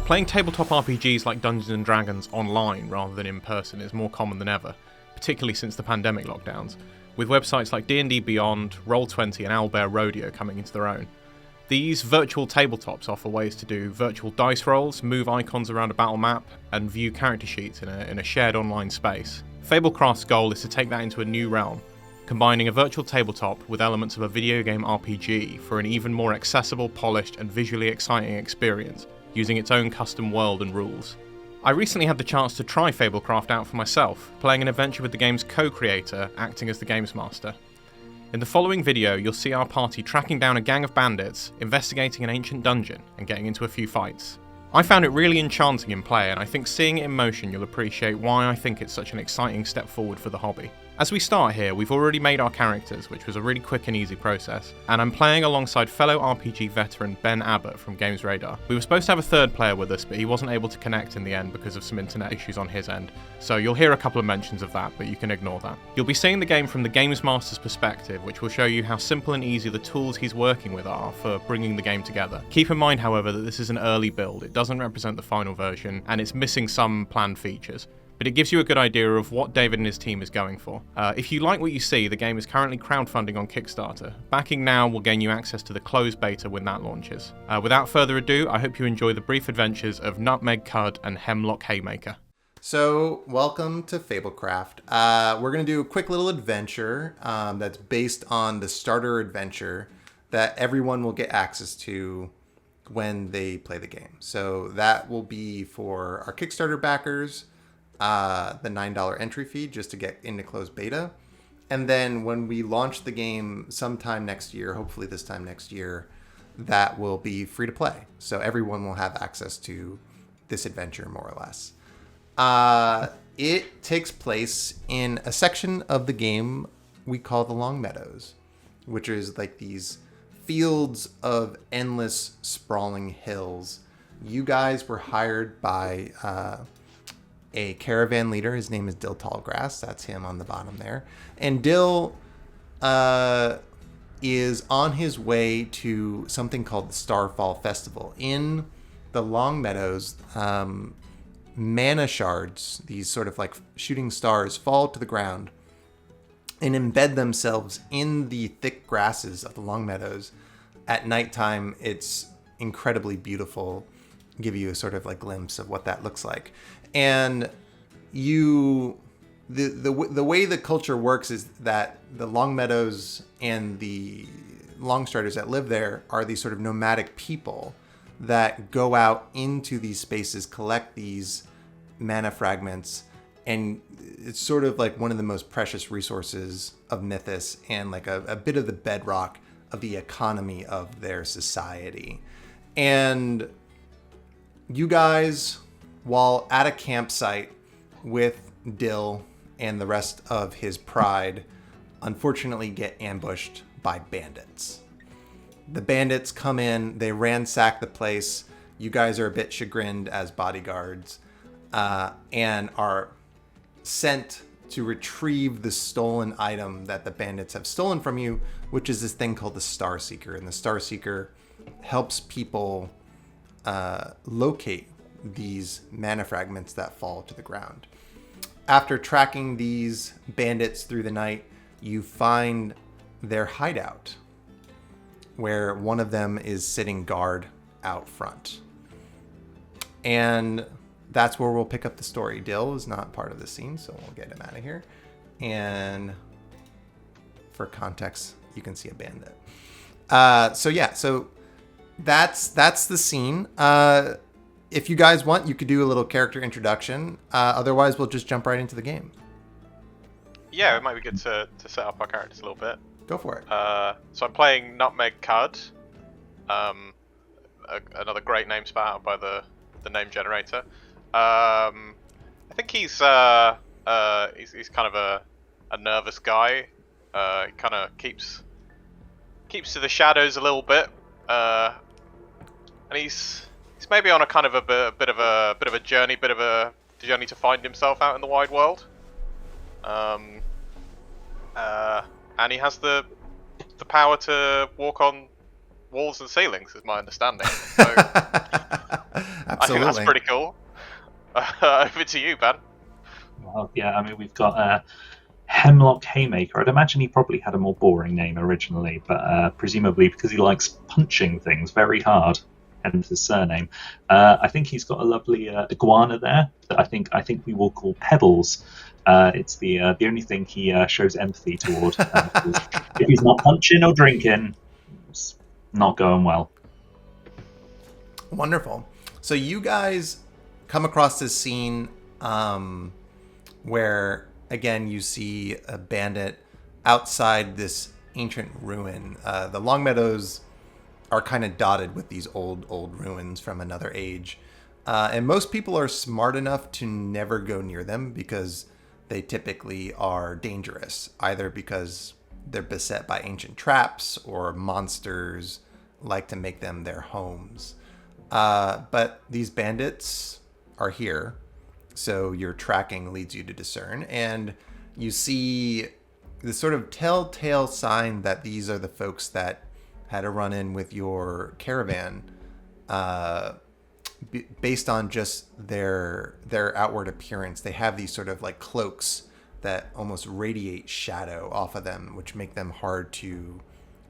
Playing tabletop RPGs like Dungeons & Dragons online rather than in person is more common than ever, particularly since the pandemic lockdowns, with websites like D&D Beyond, Roll20 and Owlbear Rodeo coming into their own. These virtual tabletops offer ways to do virtual dice rolls, move icons around a battle map, and view character sheets in a shared online space. Fablecraft's goal is to take that into a new realm, combining a virtual tabletop with elements of a video game RPG for an even more accessible, polished, and visually exciting experience, using its own custom world and rules. I recently had the chance to try Fablecraft out for myself, playing an adventure with the game's co-creator, acting as the games master. In the following video, you'll see our party tracking down a gang of bandits, investigating an ancient dungeon, and getting into a few fights. I found it really enchanting in play, and I think seeing it in motion you'll appreciate why I think it's such an exciting step forward for the hobby. As we start here, we've already made our characters, which was a really quick and easy process, and I'm playing alongside fellow RPG veteran Ben Abbott from Gamesradar. We were supposed to have a third player with us, but he wasn't able to connect in the end because of some internet issues on his end, so you'll hear a couple of mentions of that, but you can ignore that. You'll be seeing the game from the Games Master's perspective, which will show you how simple and easy the tools he's working with are for bringing the game together. Keep in mind, however, that this is an early build, it doesn't represent the final version, and it's missing some planned features. But it gives you a good idea of what David and his team is going for. If you like what you see, the game is currently crowdfunding on Kickstarter. Backing now will gain you access to the closed beta when that launches. Without further ado, I hope you enjoy the brief adventures of Nutmeg Cud and Hemlock Haymaker. So, welcome to Fablecraft. We're going to do a quick little adventure that's based on the starter adventure that everyone will get access to when they play the game. So that will be for our Kickstarter backers, the $9 entry fee just to get into closed beta. And then when we launch the game sometime next year, hopefully this time next year, that will be free to play. So everyone will have access to this adventure more or less. It takes place in a section of the game we call the Long Meadows, which is like these fields of endless sprawling hills. You guys were hired by a caravan leader. His name is Dill Tallgrass. That's him on the bottom there. And Dill is on his way to something called the Starfall Festival. In the Long Meadows, mana shards, these sort of like shooting stars, fall to the ground and embed themselves in the thick grasses of the Long Meadows. At nighttime, it's incredibly beautiful. Give you a sort of like glimpse of what that looks like. And the way the culture works is that the Long Meadows and the Longstriders that live there are these sort of nomadic people that go out into these spaces, collect these mana fragments, and it's sort of like one of the most precious resources of Mythos and like a bit of the bedrock of the economy of their society. And you guys, while at a campsite with Dill and the rest of his pride, unfortunately get ambushed by bandits. The bandits come in, they ransack the place. You guys are a bit chagrined as bodyguards and are sent to retrieve the stolen item that the bandits have stolen from you, which is this thing called the Star Seeker. And the Star Seeker helps people locate these mana fragments that fall to the ground. After tracking these bandits through the night, you find their hideout, where one of them is sitting guard out front. And that's where we'll pick up the story. Dill is not part of the scene, so we'll get him out of here. And for context, you can see a bandit. So that's the scene. If you guys want, you could do a little character introduction. Otherwise, we'll just jump right into the game. Yeah, it might be good to set up our characters a little bit. Go for it. So I'm playing Nutmeg Cud. Another great name spat out by the name generator. I think he's kind of a nervous guy. He kind of keeps to the shadows a little bit, and he's maybe on a kind of a bit of a journey to find himself out in the wide world. And he has the power to walk on walls and ceilings, is my understanding. So I Absolutely. that's pretty cool. Over to you, Ben. Well, yeah, I mean, we've got Hemlock Haymaker. I'd imagine he probably had a more boring name originally, but presumably because he likes punching things very hard, hence his surname. I think he's got a lovely iguana there that I think we will call Pebbles. It's the only thing he shows empathy toward. If he's not punching or drinking, it's not going well. Wonderful. So you guys come across this scene where, again, you see a bandit outside this ancient ruin. The Long Meadows are kind of dotted with these old ruins from another age. And most people are smart enough to never go near them because they typically are dangerous, either because they're beset by ancient traps or monsters like to make them their homes. But these bandits are here, so your tracking leads you to discern, and you see the sort of telltale sign that these are the folks that had a run-in with your caravan, based on just their outward appearance. They have these sort of like cloaks that almost radiate shadow off of them, which make them hard to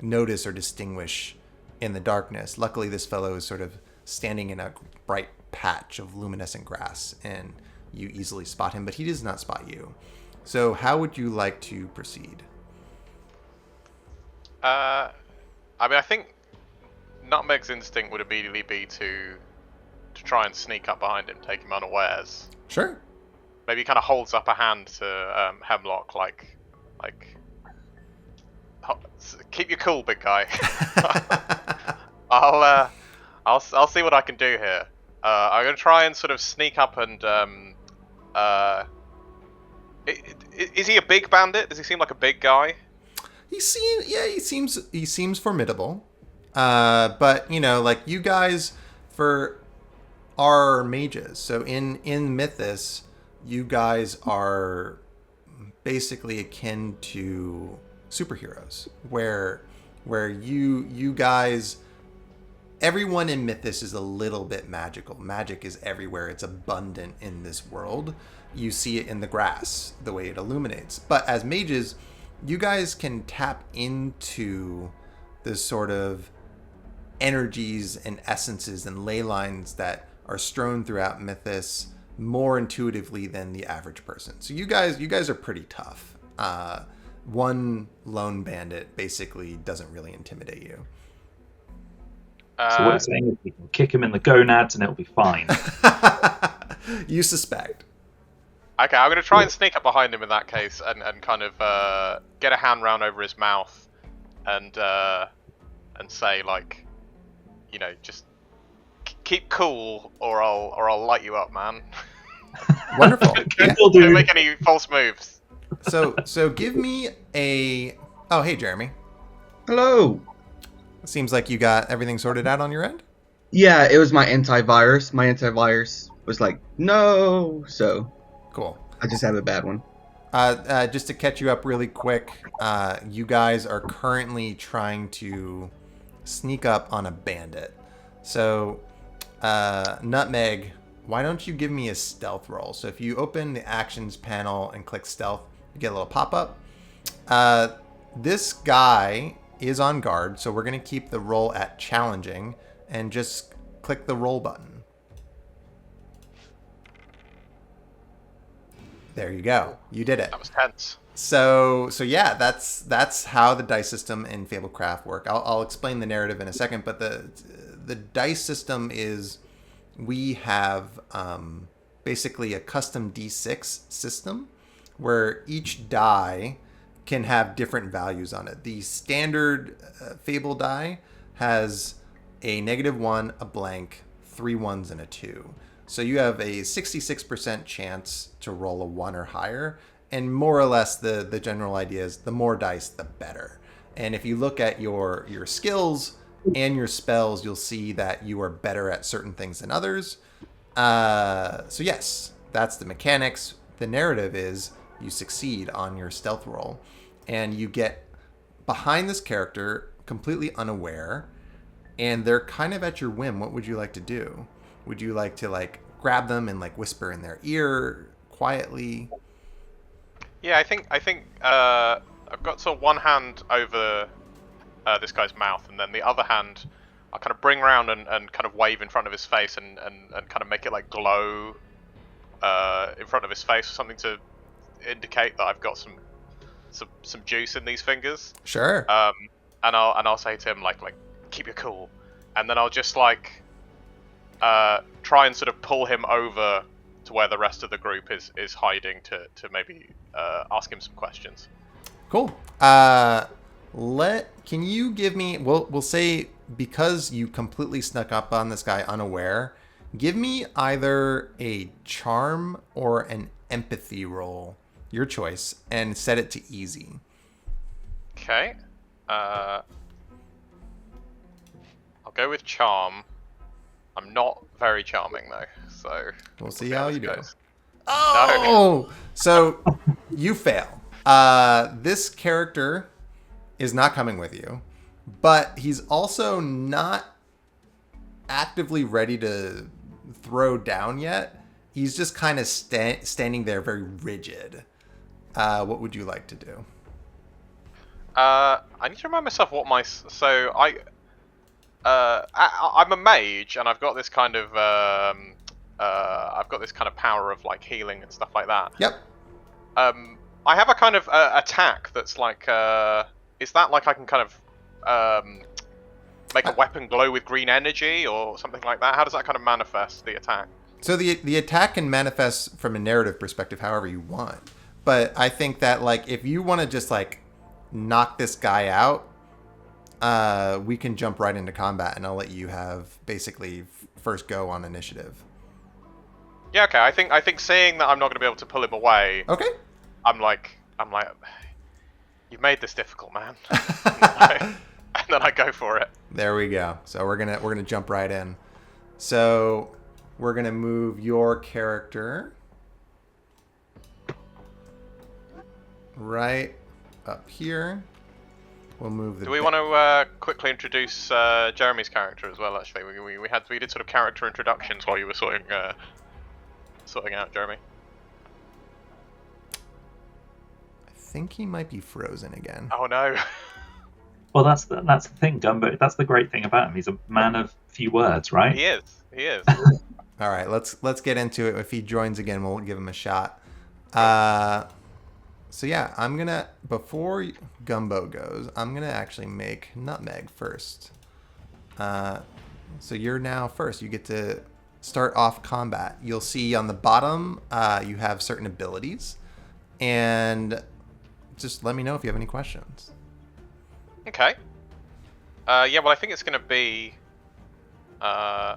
notice or distinguish in the darkness. Luckily, this fellow is sort of standing in a bright patch of luminescent grass, and you easily spot him, but he does not spot you. So how would you like to proceed? I mean, I think Nutmeg's instinct would immediately be to try and sneak up behind him, take him unawares. Sure. Maybe he kind of holds up a hand to Hemlock, like, keep your cool, big guy. I'll see what I can do here. I'm gonna try and sort of sneak up and is he a big bandit? Does he seem like a big guy? He seems formidable. But you know, like, you guys are mages. So in Mythos, you guys are basically akin to superheroes, where you guys, everyone in Mythos is a little bit magical. Magic is everywhere. It's abundant in this world. You see it in the grass, the way it illuminates. But as mages, you guys can tap into the sort of energies and essences and ley lines that are strewn throughout Mythos more intuitively than the average person. So you guys are pretty tough. One lone bandit basically doesn't really intimidate you. So what you're saying is we can kick him in the gonads and it'll be fine. You suspect. Okay, I'm going to try and sneak up behind him in that case and kind of get a hand round over his mouth and say, like, you know, just keep cool or I'll light you up, man. Wonderful. Don't make any false moves. So give me a... Oh, hey, Jeremy. Hello. Seems like you got everything sorted out on your end. Yeah, it was my antivirus. My antivirus was like, no. So Cool. I just have a bad one. Just to catch you up really quick, you guys are currently trying to sneak up on a bandit. So, Nutmeg, why don't you give me a stealth roll? So if you open the actions panel and click stealth, you get a little pop-up. This guy is on guard, so we're going to keep the roll at challenging and just click the roll button. There you go. You did it. That was tense. So yeah, that's how the dice system in Fablecraft work. I'll explain the narrative in a second, but the dice system is, we have basically a custom D6 system where each die can have different values on it. The standard Fable die has a -1, a blank, 3 1s, and a 2. So you have a 66% chance to roll a 1 or higher. And more or less the general idea is the more dice, the better. And if you look at your skills and your spells, you'll see that you are better at certain things than others. So yes, that's the mechanics. The narrative is you succeed on your stealth roll. And you get behind this character completely unaware. And they're kind of at your whim. What would you like to do? Would you like to like grab them and like whisper in their ear quietly? Yeah, I think I've got sort of one hand over this guy's mouth, and then the other hand I'll kind of bring around and kind of wave in front of his face and kind of make it like glow in front of his face or something to indicate that I've got some juice in these fingers. Sure. And I'll say to him like keep your cool, and then I'll just like try and sort of pull him over to where the rest of the group is hiding to maybe ask him some questions. Cool. Can you give me? We'll say because you completely snuck up on this guy unaware. Give me either a charm or an empathy roll, your choice, and set it to easy. Okay. I'll go with charm. I'm not very charming though, so we'll see how you do. Goes. Oh, no. So you fail. This character is not coming with you, but he's also not actively ready to throw down yet. He's just kind of standing there very rigid. What would you like to do? I need to remind myself what my... So I'm a mage, and I've got this kind of power of like healing and stuff like that. Yep. I have a kind of attack that's like, is that like I can kind of make a weapon glow with green energy or something like that? How does that kind of manifest the attack? So the attack can manifest from a narrative perspective however you want. But I think that like if you want to just like knock this guy out, we can jump right into combat, and I'll let you have basically first go on initiative. Yeah, okay. I think seeing that I'm not going to be able to pull him away. Okay. I'm like, you've made this difficult, man. And then I go for it. There we go. So we're gonna jump right in. So we're gonna move your character right up here. We'll move the. Do we want to quickly introduce Jeremy's character as well? Actually, we did sort of character introductions while you were sorting out Jeremy. I think he might be frozen again. Oh no. Well, that's the thing, Gumbo. That's the great thing about him. He's a man of few words, right? He is. All right, let's get into it. If he joins again, we'll give him a shot. So yeah, I'm gonna, before Gumbo goes, I'm gonna actually make Nutmeg first. So you're now first. You get to start off combat. You'll see on the bottom, you have certain abilities, and just let me know if you have any questions. Okay. Yeah, well, I think it's going to be... I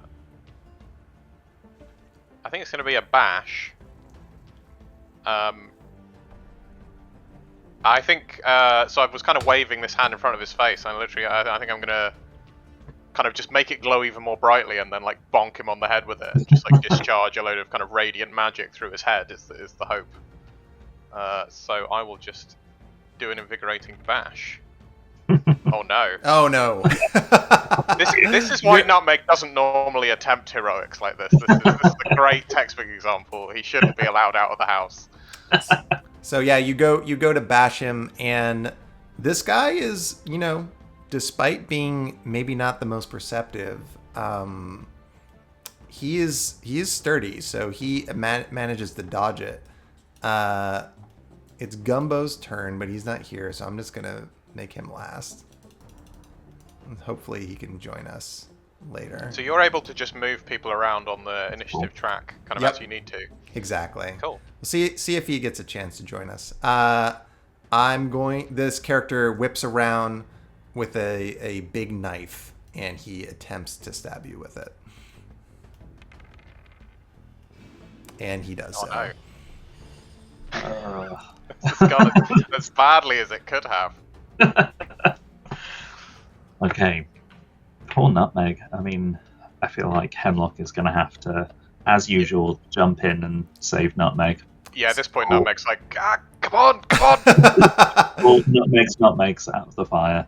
think it's going to be a bash. I think... so I was kind of waving this hand in front of his face, and literally, I think I'm going to kind of just make it glow even more brightly and then, like, bonk him on the head with it. Just, like, discharge a load of kind of radiant magic through his head is the hope. So I will just do an invigorating bash. Oh no. Oh no. This is why Nutmeg doesn't normally attempt heroics like this. This is a great textbook example. He shouldn't be allowed out of the house. So yeah, you go to bash him, and this guy is, despite being maybe not the most perceptive, he is sturdy, so he manages to dodge it. It's Gumbo's turn, but he's not here, so I'm just gonna make him last. Hopefully he can join us later. So you're able to just move people around on the initiative track, kind of as you need to. Exactly. Cool. We'll see if he gets a chance to join us. This character whips around with a big knife, and he attempts to stab you with it. And he does so. No. It's gone as badly as it could have. Okay. Poor Nutmeg. I mean, I feel like Hemlock is going to have to, as usual, jump in and save Nutmeg. Yeah, at this point, Nutmeg's like, come on! Well, Nutmeg's out of the fire.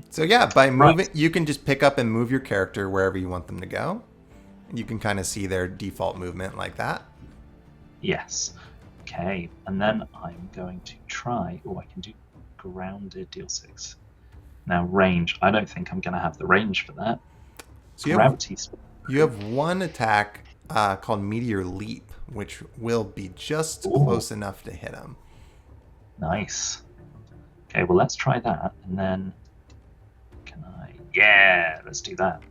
So yeah, by moving, you can just pick up and move your character wherever you want them to go. And you can kind of see their default movement like that. Yes. Okay, and then I'm going to try. Oh, I can do grounded, deal 6. Now range. I don't think I'm going to have the range for that. So you have one attack called Meteor Leap, which will be just close enough to hit him. Nice. Okay, well let's try that, and then can I? Yeah, let's do that.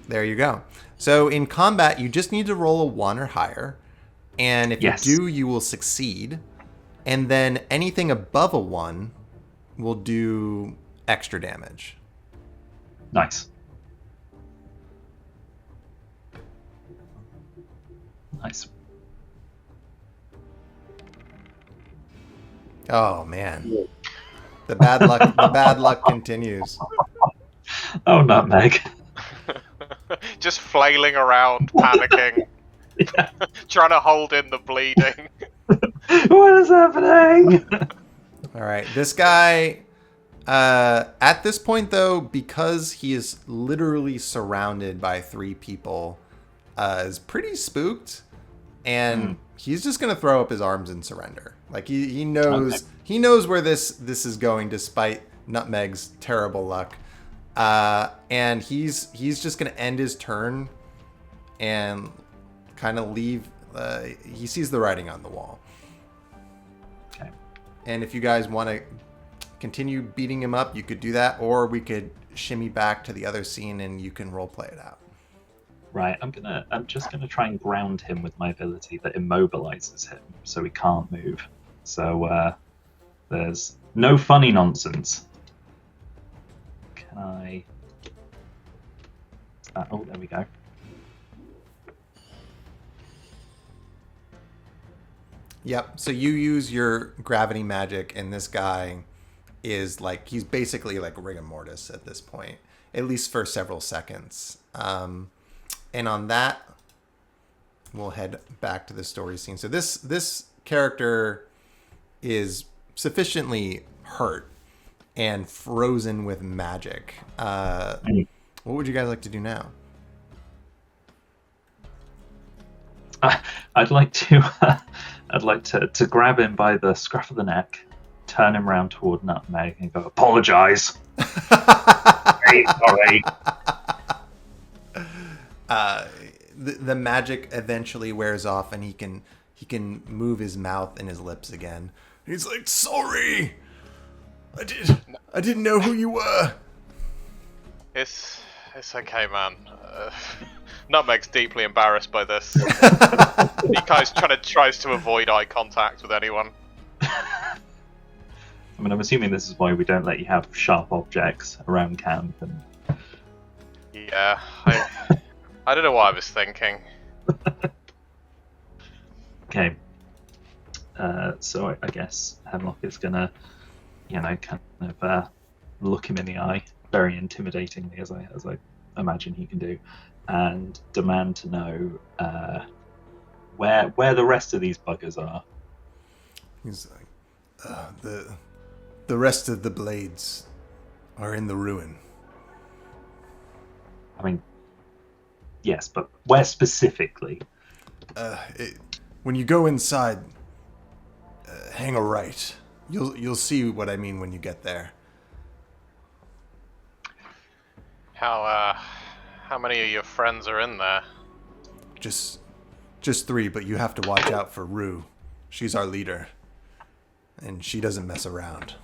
There you go. So in combat, you just need to roll a 1 or higher. And if you do, you will succeed. And then anything above a 1 will do extra damage. Nice. Nice. Oh man. The bad luck continues. Oh, nutmeg. Just flailing around, panicking. Yeah. Trying to hold in the bleeding. What is happening? All right, this guy, at this point though, because he is literally surrounded by 3 people, is pretty spooked, and he's just gonna throw up his arms and surrender. Like he knows where this is going, despite Nutmeg's terrible luck, and he's just gonna end his turn and kind of leave. He sees the writing on the wall. Okay. And if you guys want to continue beating him up, you could do that, or we could shimmy back to the other scene and you can role play it out. Right, I'm just gonna try and ground him with my ability that immobilizes him, so he can't move. So there's no funny nonsense. Can I? Oh, there we go. Yep. So you use your gravity magic, and this guy is like, he's basically like rigor mortis at this point, at least for several seconds. And on that, we'll head back to the story scene. So this character is sufficiently hurt and frozen with magic. What would you guys like to do now? I'd like to grab him by the scruff of the neck, turn him round toward Nutmeg, and go, "Apologize." Hey, sorry. The magic eventually wears off, and he can move his mouth and his lips again. He's like, "Sorry, I didn't know who you were." It's okay, man. Nutmeg's deeply embarrassed by this. He tries to avoid eye contact with anyone. I mean, I'm assuming this is why we don't let you have sharp objects around camp. And yeah, I don't know what I was thinking. Okay. So I guess Hemlock is gonna, kind of look him in the eye, very intimidatingly, as I imagine he can do, and demand to know where the rest of these buggers are. He's like, the rest of the blades are in the ruin. I mean, yes, but where specifically? When you go inside, hang a right. You'll see what I mean when you get there. How many of your friends are in there? Just 3, but you have to watch out for Rue. She's our leader, and she doesn't mess around.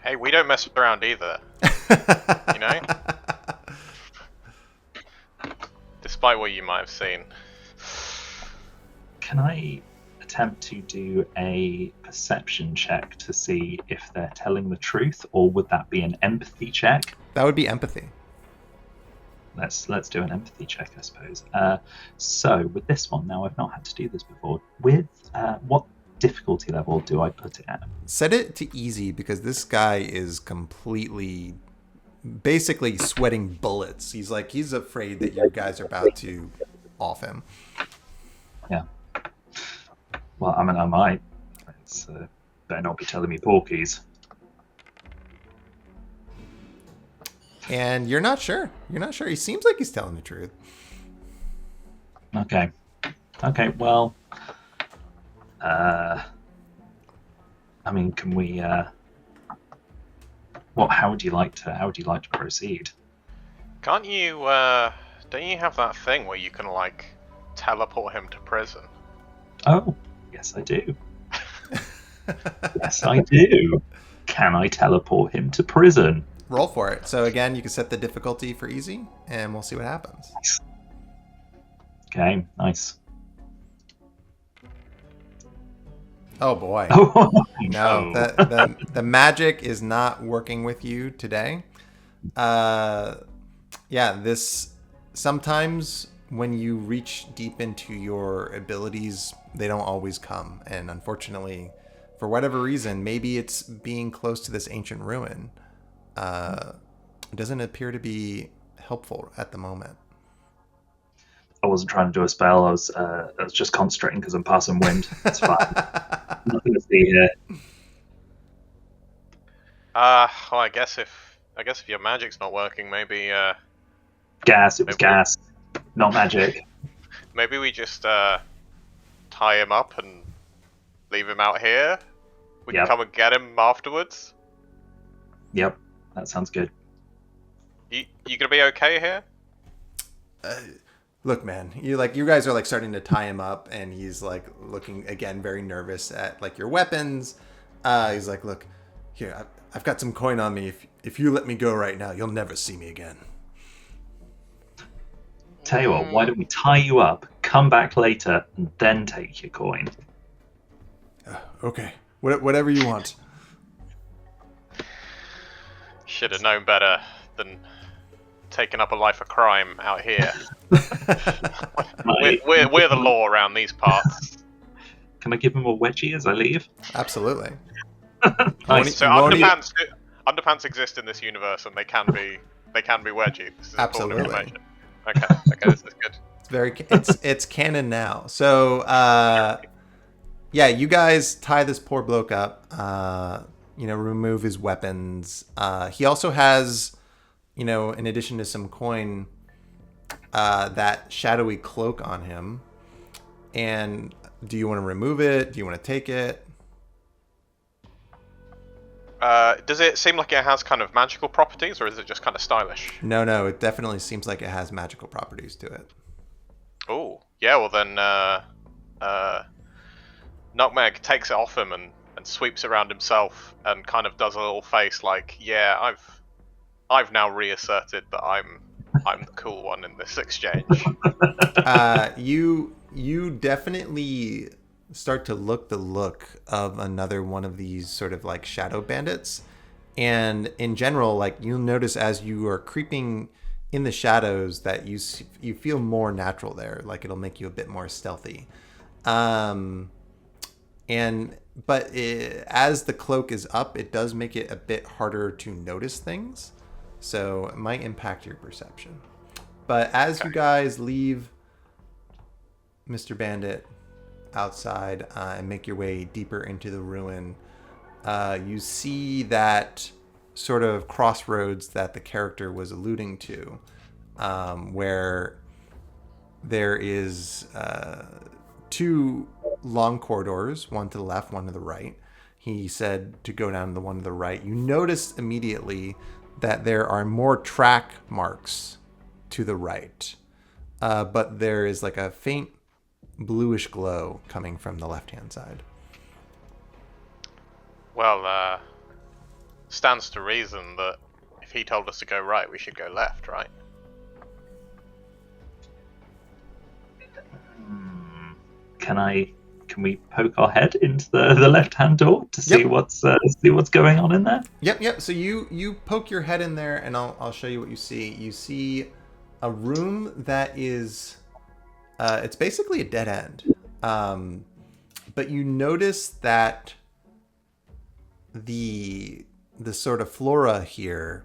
Hey, we don't mess around either. You know? Despite what you might have seen. Can I attempt to do a perception check to see if they're telling the truth, or would that be an empathy check? That would be empathy. Let's do an empathy check, I suppose. So with this one, now I've not had to do this before. With what difficulty level do I put it at? Set it to easy, because this guy is completely, basically sweating bullets. He's afraid that you guys are about to off him. Yeah. Well, I mean, I might. It's better not be telling me porkies. And you're not sure. You're not sure. He seems like he's telling the truth. Okay. Okay. Well, I mean, can we? How would you like to proceed? Can't you? Don't you have that thing where you can like teleport him to prison? Oh, yes, I do. Yes, I do. Can I teleport him to prison? Roll for it. So again, you can set the difficulty for easy, and we'll see what happens. Nice. Okay, nice. Oh boy. Oh, No, the magic is not working with you today. This sometimes when you reach deep into your abilities, they don't always come. And unfortunately, for whatever reason, maybe it's being close to this ancient ruin, it doesn't appear to be helpful at the moment. I wasn't trying to do a spell. I was just concentrating because I'm passing wind. It's fine. Nothing to see here. Well, I guess if your magic's not working, maybe Gas. It was gas, not magic. maybe we just tie him up and leave him out here. We can come and get him afterwards. Yep, that sounds good. You gonna be okay here? Look, man, you guys are like starting to tie him up, and he's like looking again very nervous at like your weapons. He's like, look, here, I've got some coin on me. If you let me go right now, you'll never see me again. Tell you what, why don't we tie you up, come back later, and then take your coin? Okay, whatever you want. Should have known better than taking up a life of crime out here. we're the law around these parts. Can I give him a wedgie as I leave? Absolutely. Nice. So underpants exist in this universe, and they can be wedgie. This is Absolutely. Important information. Okay, this is good. It's canon now. So you guys tie this poor bloke up. Remove his weapons. He also has, in addition to some coin, that shadowy cloak on him. And do you want to remove it? Do you want to take it? Does it seem like it has kind of magical properties, or is it just kind of stylish? No, it definitely seems like it has magical properties to it. Oh, yeah, well then, Nutmeg takes it off him and sweeps around himself and kind of does a little face like, yeah, I've now reasserted that I'm the cool one in this exchange. You definitely start to look the look of another one of these sort of like shadow bandits, and in general, like you'll notice as you are creeping in the shadows that you feel more natural there, like it'll make you a bit more stealthy. As the cloak is up, it does make it a bit harder to notice things, so it might impact your perception. But as you guys leave Mr. Bandit outside and make your way deeper into the ruin, you see that sort of crossroads that the character was alluding to, where there is two long corridors, one to the left, one to the right. He said to go down the one to the right. You notice immediately that there are more track marks to the right, but there is like a faint bluish glow coming from the left-hand side. Well, stands to reason that if he told us to go right, we should go left, right? Can we poke our head into the left-hand door to see what's going on in there? Yep. So you poke your head in there, and I'll show you what you see. You see a room that is it's basically a dead end. But you notice that the sort of flora here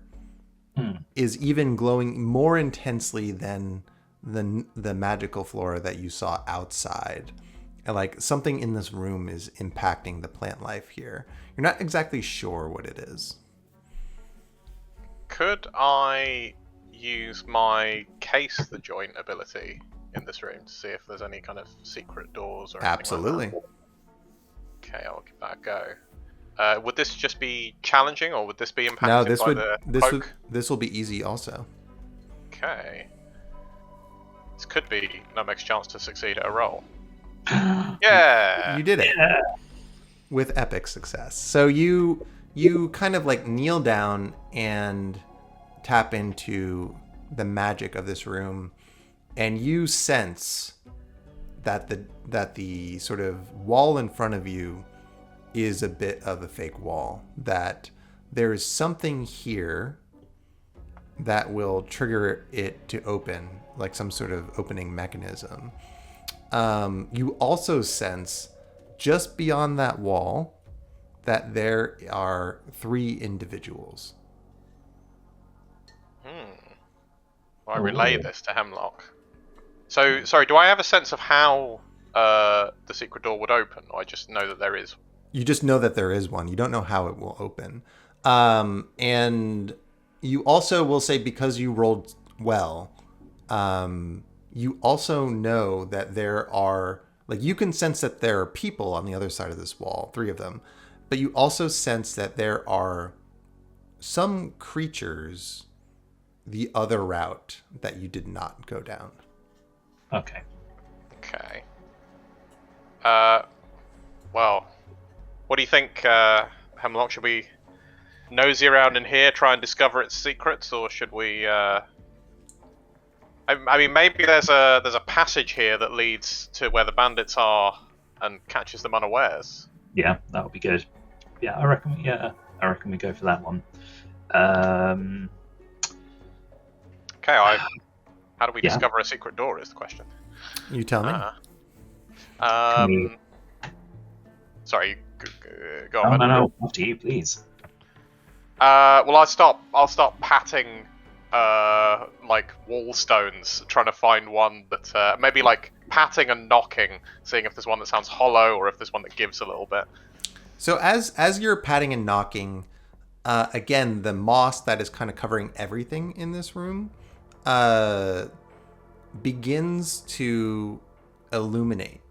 is even glowing more intensely than the magical flora that you saw outside. And like something in this room is impacting the plant life here. You're not exactly sure what it is. Could I use my case the joint ability in this room to see if there's any kind of secret doors or anything Absolutely. like that? Okay, I'll give that a go. Would this just be challenging, or would this be impacted No, this by would the this would poke? this will be easy also. Okay. This could be Nomek's chance to succeed at a roll. Yeah! You did it. Yeah. With epic success. So you kind of like kneel down and tap into the magic of this room, and you sense that the sort of wall in front of you is a bit of a fake wall, that there is something here that will trigger it to open, like some sort of opening mechanism. You also sense just beyond that wall that there are 3 individuals. I relay this to Hemlock. So, sorry, do I have a sense of how the secret door would open, or I just know that there is? You just know that there is one. You don't know how it will open. And you also will say, because you rolled well, you also know that there are, like, you can sense that there are people on the other side of this wall, 3 of them. But you also sense that there are some creatures the other route that you did not go down. Okay. Okay. Well, what do you think, Hemlock? Should we nosy around in here, try and discover its secrets, or should we? I mean, maybe there's a passage here that leads to where the bandits are and catches them unawares. Yeah, that would be good. Yeah, I reckon we go for that one. Okay, how do we discover a secret door is the question. You tell me. Sorry, go on. No, after you, please. Well, I'll start patting like wall stones, trying to find one that maybe like patting and knocking, seeing if there's one that sounds hollow or if there's one that gives a little bit. So as you're patting and knocking, again, the moss that is kind of covering everything in this room begins to illuminate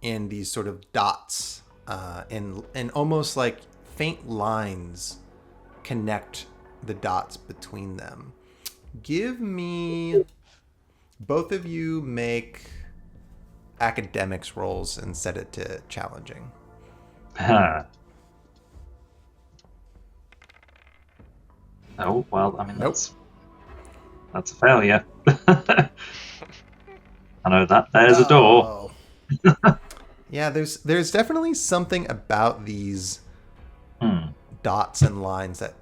in these sort of dots, and almost like faint lines connect the dots between them. Give me, both of you make academics rolls and set it to challenging. Oh, well, I mean, Nope. that's a failure. I know that. There's a door. Yeah, there's definitely something about these dots and lines that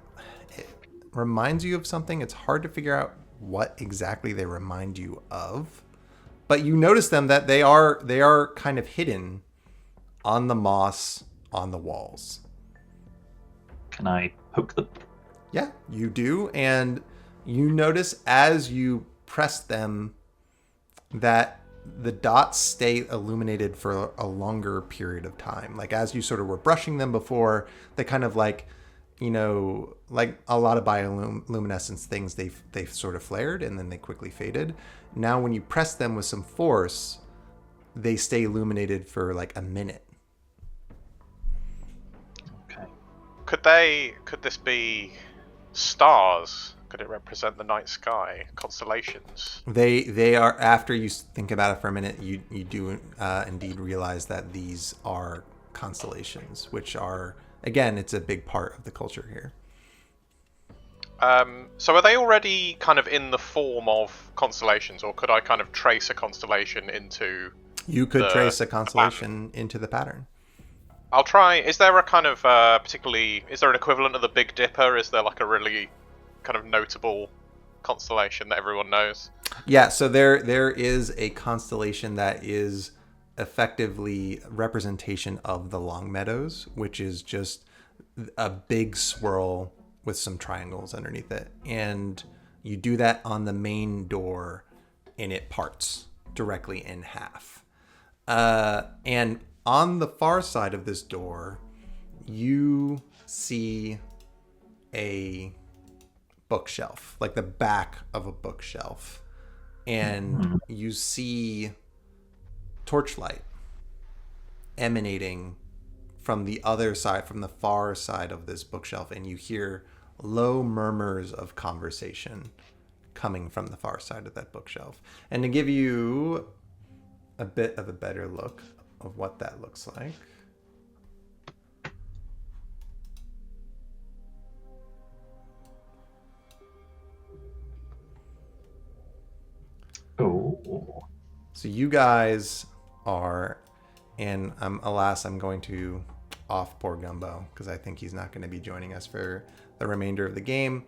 it reminds you of something. It's hard to figure out what exactly they remind you of, but you notice them that they are kind of hidden on the moss on the walls. Can I poke them? Yeah, you do, and you notice as you press them that the dots stay illuminated for a longer period of time. Like as you sort of were brushing them before, they kind of like, you know, like a lot of bioluminescence things, they've sort of flared and then they quickly faded. Now when you press them with some force, they stay illuminated for like a minute. Okay. Could this be stars? Could it represent the night sky, constellations? They are, after you think about it for a minute, you do indeed realize that these are constellations, which are, again, it's a big part of the culture here. So are they already kind of in the form of constellations, or could I kind of trace a constellation into? You could trace a constellation into the pattern. I'll try. Is there a kind of is there an equivalent of the Big Dipper? Is there like a really kind of notable constellation that everyone knows? Yeah, so there is a constellation that is effectively representation of the Long Meadows, which is just a big swirl with some triangles underneath it. And you do that on the main door and it parts directly in half. And on the far side of this door, you see a bookshelf, like the back of a bookshelf, and you see torchlight emanating from the other side, from the far side of this bookshelf, and you hear low murmurs of conversation coming from the far side of that bookshelf. And to give you a bit of a better look of what that looks like, Oh. so you guys are, and I'm going to off poor Gumbo because I think he's not going to be joining us for the remainder of the game.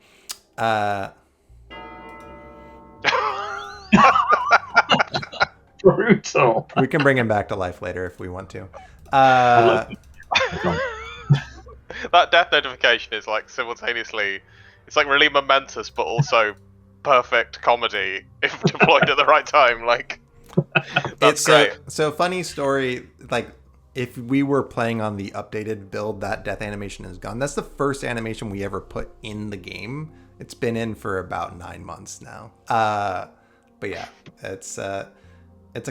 Brutal. We can bring him back to life later if we want to. That death notification is like simultaneously, it's like really momentous, but also perfect comedy if deployed at the right time. Like, that's great. So funny story. Like, if we were playing on the updated build, that death animation is gone. That's the first animation we ever put in the game. It's been in for about 9 months now. But yeah, it's a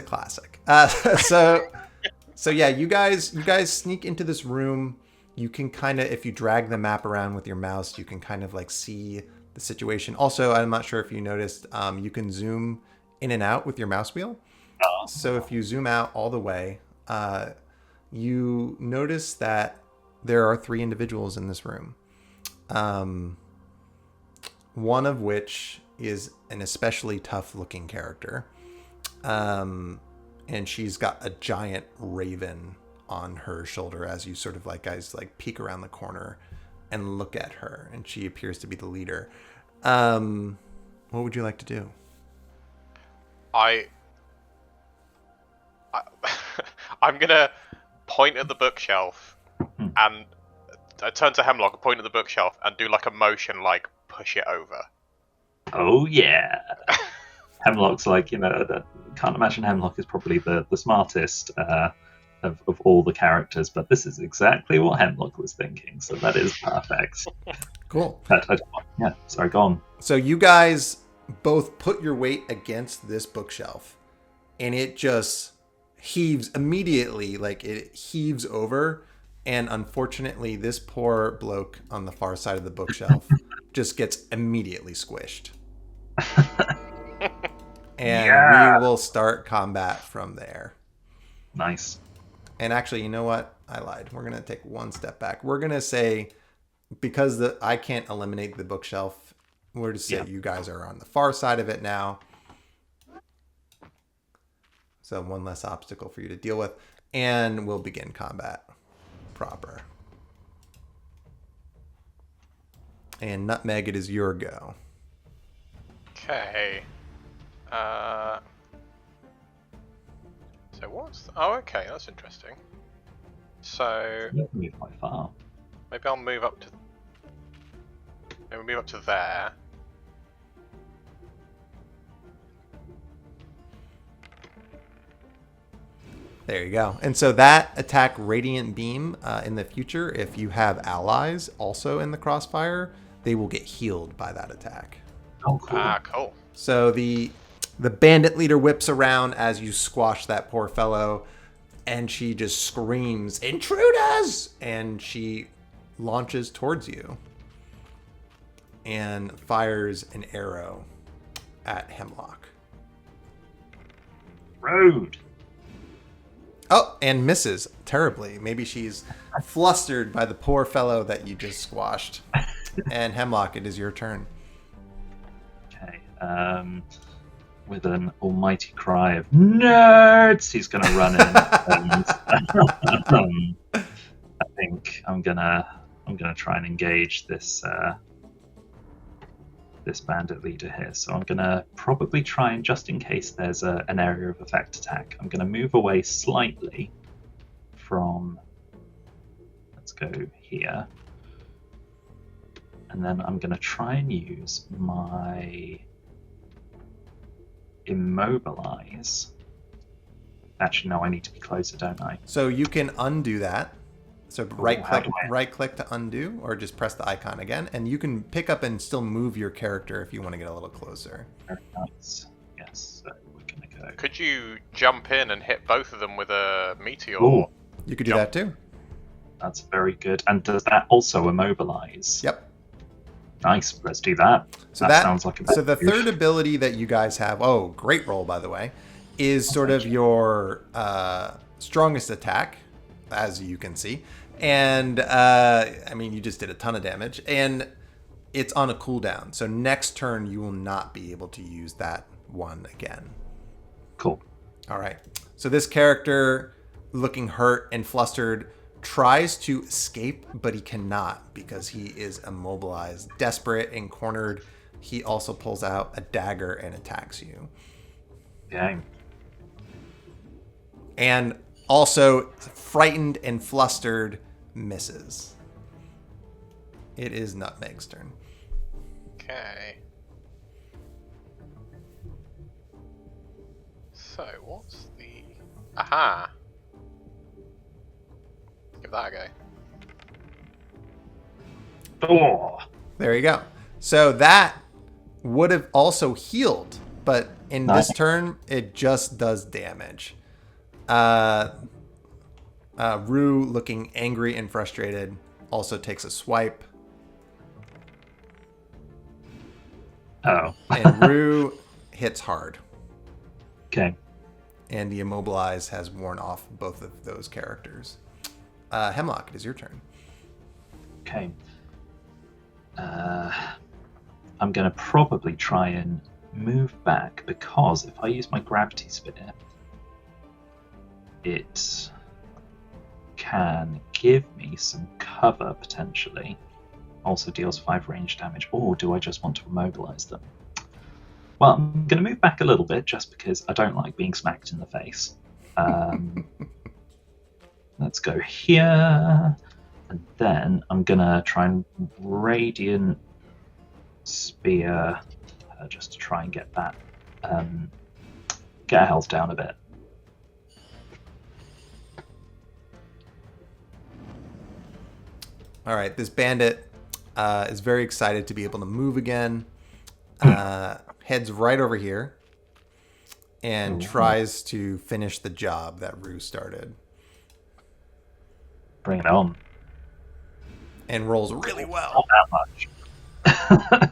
classic. So yeah, you guys sneak into this room. You can kind of, if you drag the map around with your mouse, you can kind of like see the situation. Also, I'm not sure if you noticed, you can zoom in and out with your mouse wheel. So if you zoom out all the way, you notice that there are 3 individuals in this room. One of which is an especially tough looking character. And she's got a giant raven on her shoulder as you sort of like guys like peek around the corner and look at her, and she appears to be the leader. What would you like to do? I'm gonna point at the bookshelf and I turn to Hemlock, point at the bookshelf and do like a motion like push it over. Oh yeah. Hemlock's like, can't imagine Hemlock is probably the smartest of all the characters, but this is exactly what Hemlock was thinking, so that is perfect. Cool. Yeah, sorry, go on. So you guys both put your weight against this bookshelf, and it just heaves immediately, like it heaves over, and unfortunately this poor bloke on the far side of the bookshelf just gets immediately squished. And we will start combat from there. Nice. And actually, you know what? I lied. We're going to take one step back. We're going to say, because I can't eliminate the bookshelf, we're to say you guys are on the far side of it now. So one less obstacle for you to deal with. And we'll begin combat proper. And Nutmeg, it is your go. Okay. So what's... Oh, okay, that's interesting. So... You can move quite far. Maybe I'll move up to... Maybe move up to there. There you go. And so that attack Radiant Beam in the future, if you have allies also in the crossfire, they will get healed by that attack. Oh, cool. Ah, cool. So the bandit leader whips around as you squash that poor fellow, and she just screams, "Intruders!" And she launches towards you and fires an arrow at Hemlock. Rude. Oh, and misses terribly. Maybe she's flustered by the poor fellow that you just squashed. And Hemlock, it is your turn. Okay. With an almighty cry of nerds, he's going to run in. And, I think I'm gonna try and engage this this bandit leader here. So I'm gonna probably try and, just in case there's an area of effect attack, I'm gonna move away slightly from. Let's go here, and then I'm gonna try and use my immobilize. Actually, no, I need to be closer, don't I? So you can undo that So how do I- right click to undo, or just press the icon again, and you can pick up and still move your character if you want to get a little closer. Very nice. Yes, so we're gonna go. Could you jump in and hit both of them with a meteor? Ooh, You could do Jump. that too. that's very good. And does that also immobilize? Yep. Nice. Let's do that. So that sounds like a so the better third ability that you guys have, oh, great roll by the way, is sort of your strongest attack, as you can see. And I mean, you just did a ton of damage, and it's on a cooldown. So next turn you will not be able to use that one again. Cool. All right. So this character, looking hurt and flustered, tries to escape, but he cannot because he is immobilized. Desperate and cornered, he also pulls out a dagger and attacks you. Okay. And also, frightened and flustered, misses. It is Nutmeg's turn. Okay. So, what's the... Aha! Give that a go. Oh, There you go. So that would have also healed, but in this Nice. turn, it just does damage. Rue, looking angry and frustrated, also takes a swipe. oh. And Rue hits hard. Okay. And the immobilize has worn off both of those characters. Hemlock, it is your turn. Okay. I'm going to probably try and move back because if I use my gravity sphere, it can give me some cover potentially. Also deals 5 range damage. Or do I just want to immobilize them? Well, I'm going to move back a little bit just because I don't like being smacked in the face. Let's go here. And then I'm going to try and Radiant Spear just to try and get that, get our health down a bit. All right, this bandit is very excited to be able to move again. Heads right over here and tries to finish the job that Rue started. Bring it on. And rolls really well. Not that much.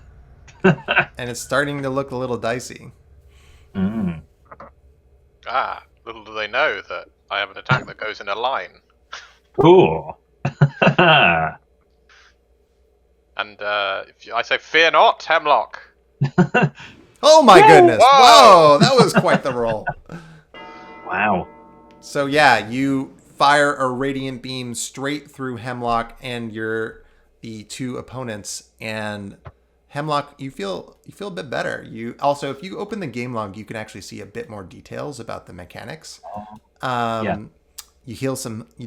And it's starting to look a little dicey. Mm. Ah, little do they know that I have an attack that goes in a line. Cool. And I say, fear not, Hemlock. Oh my goodness. Whoa! Whoa, that was quite the roll. Wow. So yeah, you fire a radiant beam straight through Hemlock and the two opponents, and Hemlock, you feel a bit better. You also, if you open the game log, you can actually see a bit more details about the mechanics. Yeah. You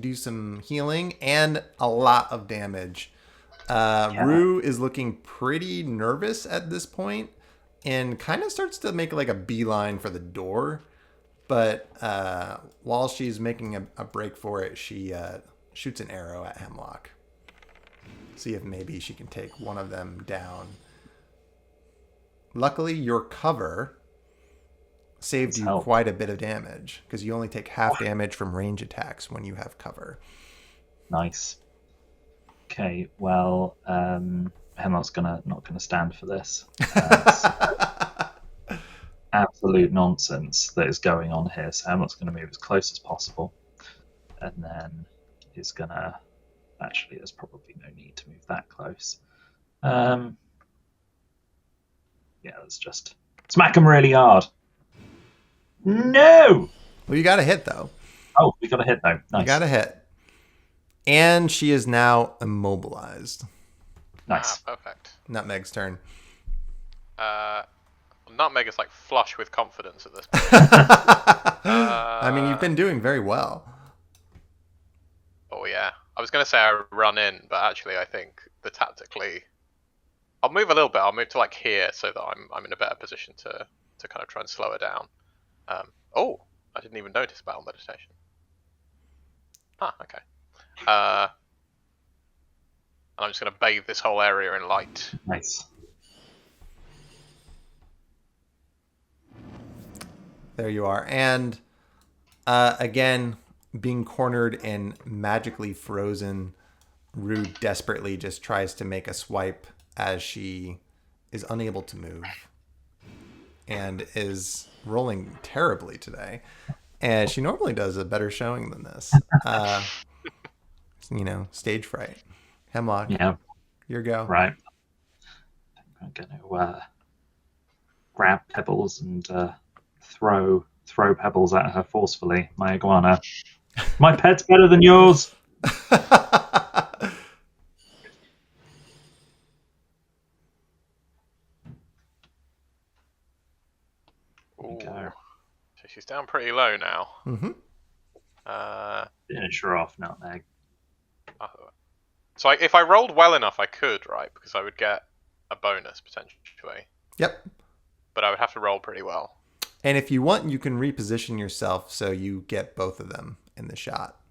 do some healing and a lot of damage. Rue is looking pretty nervous at this point and kind of starts to make like a beeline for the door. But while she's making a break for it, she shoots an arrow at Hemlock. See if maybe she can take one of them down. Luckily, your cover saved you help. quite a bit of damage because you only take half damage from range attacks when you have cover. Nice. Okay, well, Hemlock's not gonna stand for this. It's absolute nonsense that is going on here. So Hemlock's gonna move as close as possible, and then he's gonna. Actually, there's probably no need to move that close. Yeah, let's just smack him really hard. No. Well, you got a hit though. Oh, we got a hit though. Nice. You got a hit. And she is now immobilized. Nice. Ah, perfect. Nutmeg's turn. Nutmeg is like flush with confidence at this point. I mean, you've been doing very well. Oh yeah. I was going to say I run in, but actually I think the tactically... I'll move a little bit. I'll move to like here so that I'm in a better position to kind of try and slow her down. Oh, I didn't even notice battle meditation. Ah, okay. and I'm just going to bathe this whole area in light. Nice. There you are. And again, being cornered and magically frozen, Rue desperately just tries to make a swipe as she is unable to move and is rolling terribly today. And she normally does a better showing than this. Stage fright. Hemlock, Yeah. your go. Right. I'm going to grab pebbles and throw pebbles at her forcefully. My iguana. My pet's better than yours. Ooh. Go. So she's down pretty low now. Mm-hmm. Finish her off, nutmeg. So if I rolled well enough, I could, right? Because I would get a bonus potentially. Yep. But I would have to roll pretty well. And if you want, you can reposition yourself so you get both of them in the shot.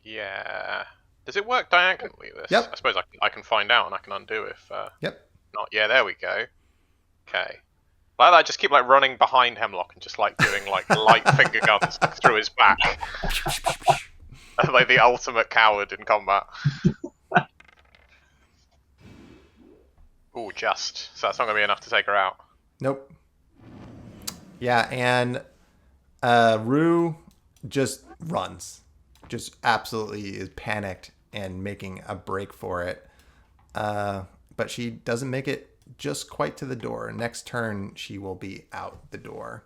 Yeah. Does it work diagonally, this? Yep. I suppose I can find out and I can undo if... Yep. Not. Yeah, there we go. Okay. Like that, I just keep like running behind Hemlock and just like doing like light finger guns through his back. Like the ultimate coward in combat. Ooh, just. So that's not going to be enough to take her out. Nope. Yeah, and Rue just runs. Just absolutely is panicked and making a break for it. But she doesn't make it just quite to the door. Next turn, she will be out the door.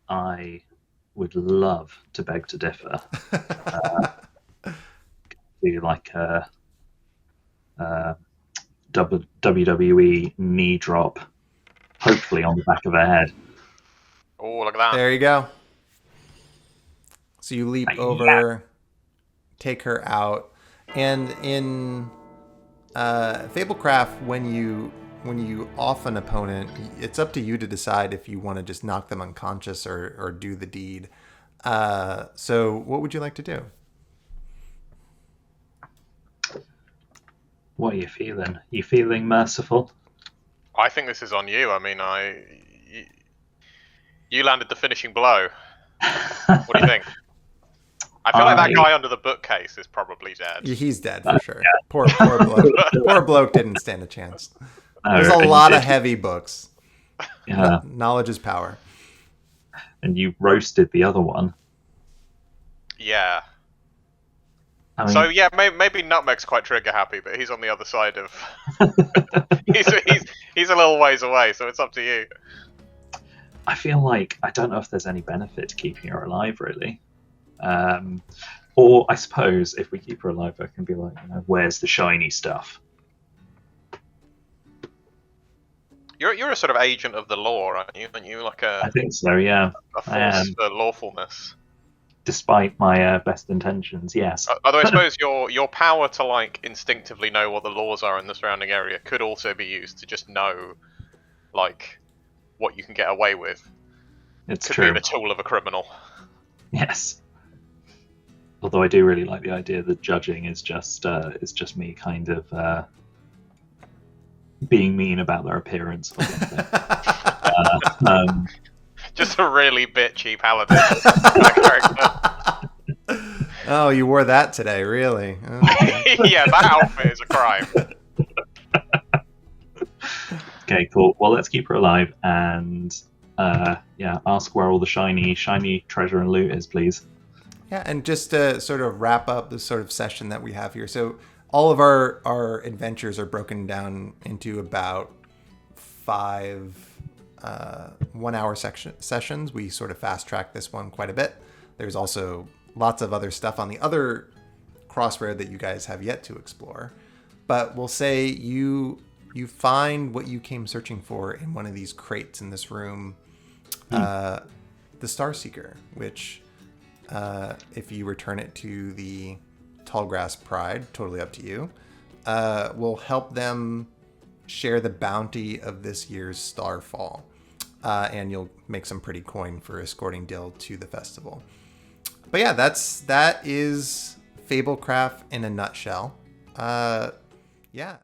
I would love to beg to differ. Do like a WWE knee drop, hopefully on the back of her head. Oh, look at that. There you go. So you leap over, take her out, and in Fablecraft, when you off an opponent, it's up to you to decide if you want to just knock them unconscious or do the deed. So what would you like to do? What are you feeling? You feeling merciful? I think this is on you. I mean, you landed the finishing blow. What do you think? I feel like that guy under the bookcase is probably dead. He's dead for sure. Poor bloke. Poor bloke didn't stand a chance. There's a lot of heavy books. Yeah. Knowledge is power. And you roasted the other one. Yeah. I mean, So yeah, maybe Nutmeg's quite trigger happy, but he's on the other side of. he's a little ways away, so it's up to you. I feel like I don't know if there's any benefit to keeping her alive, really. Or I suppose if we keep her alive, I can be like, where's the shiny stuff? You're a sort of agent of the law, aren't you? Aren't you like I think so, yeah. a force for lawfulness? Despite my best intentions, yes. Although I suppose your power to like instinctively know what the laws are in the surrounding area could also be used to just know, like, what you can get away with. It's Could true. be the tool of a criminal. Yes. Although I do really like the idea that judging is just me kind of being mean about their appearance or something. Just a really bitchy paladin character. Oh, you wore that today, really? Okay. Yeah, that outfit is a crime. Okay, cool. Well, let's keep her alive and ask where all the shiny treasure and loot is, please. Yeah, and just to sort of wrap up the sort of session that we have here. So all of our adventures are broken down into about 5 1-hour sessions. We sort of fast track this one quite a bit. There's also lots of other stuff on the other crossroad that you guys have yet to explore. But we'll say you find what you came searching for in one of these crates in this room, the Starseeker, which if you return it to the Tallgrass Pride, totally up to you, will help them share the bounty of this year's Starfall. And you'll make some pretty coin for escorting Dill to the festival. But yeah, that is Fablecraft in a nutshell. Yeah.